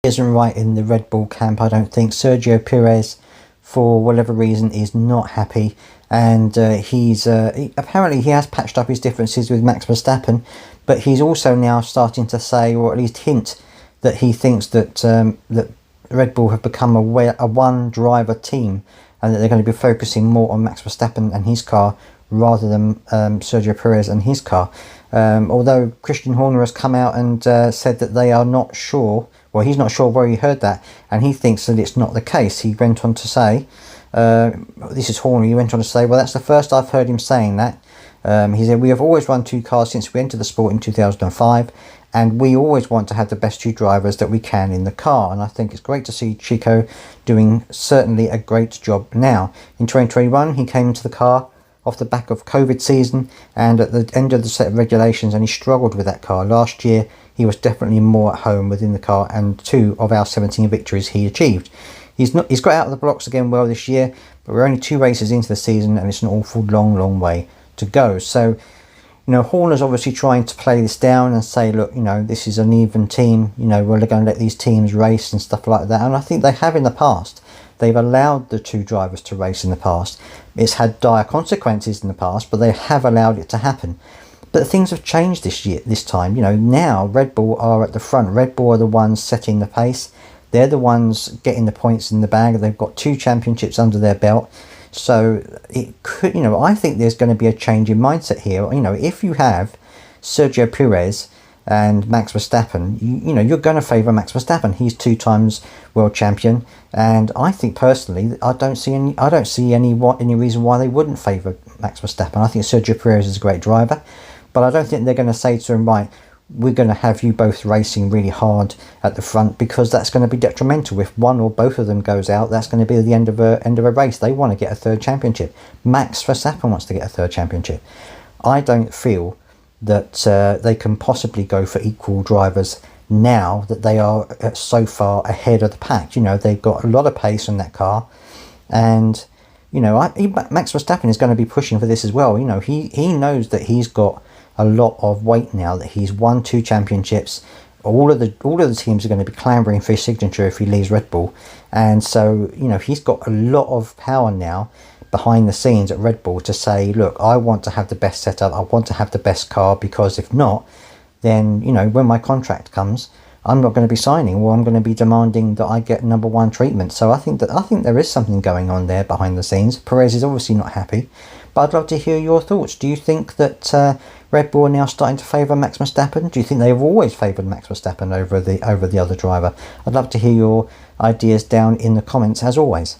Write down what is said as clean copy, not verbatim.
isn't right in the Red Bull camp, I don't think. Sergio Perez, for whatever reason, is not happy, and apparently he has patched up his differences with Max Verstappen, but he's also now starting to say, or at least hint, that he thinks that that Red Bull have become a one-driver team, and that they're going to be focusing more on Max Verstappen and his car rather than Sergio Perez and his car. Although Christian Horner has come out and said that they are not sure. Well, he's not sure where he heard that, and he thinks that it's not the case. He went on to say, this is Horner, he went on to say, well, that's the first I've heard him saying that. He said, we have always run two cars since we entered the sport in 2005, and we always want to have the best two drivers that we can in the car. And I think it's great to see Chico doing certainly a great job now. In 2021, he came into the car off the back of COVID season and at the end of the set of regulations, and he struggled with that car. Last year he was definitely more at home within the car, and 2 of our 17 victories he achieved. He's got out of the blocks again well this year, but we're only 2 races into the season and it's an awful long way to go. So Horner's obviously trying to play this down and say, look, this is an even team, we're going to let these teams race and stuff like that. And I think they have in the past. They've allowed the 2 drivers to race in the past. It's had dire consequences in the past, but they have allowed it to happen. But things have changed this time. Now Red Bull are at the front. Red Bull are the ones setting the pace. They're the ones getting the points in the bag. They've got 2 championships under their belt. So it could, I think there's going to be a change in mindset here. If you have Sergio Perez and Max Verstappen, you're going to favour Max Verstappen. He's 2 times world champion, and I think personally, I don't see any reason why they wouldn't favour Max Verstappen. I think Sergio Perez is a great driver, but I don't think they're going to say to him, right, we're going to have you both racing really hard at the front, because that's going to be detrimental. If one or both of them goes out, that's going to be the end of a race. They want to get a 3rd championship. Max Verstappen wants to get a 3rd championship. I don't feel that they can possibly go for equal drivers now that they are so far ahead of the pack. They've got a lot of pace in that car, and Max Verstappen is going to be pushing for this as well. He knows that he's got a lot of weight now, that he's won 2 championships. All of the teams are going to be clamouring for his signature if he leaves Red Bull, and so he's got a lot of power now behind the scenes at Red Bull to say, look, I want to have the best setup, I want to have the best car, because if not, then when my contract comes, I'm not going to be signing, or I'm going to be demanding that I get #1 treatment. So I think there is something going on there behind the scenes. Perez is obviously not happy, but I'd love to hear your thoughts. Do you think that Red Bull are now starting to favour Max Verstappen? Do you think they've always favoured Max Verstappen over the other driver? I'd love to hear your ideas down in the comments as always.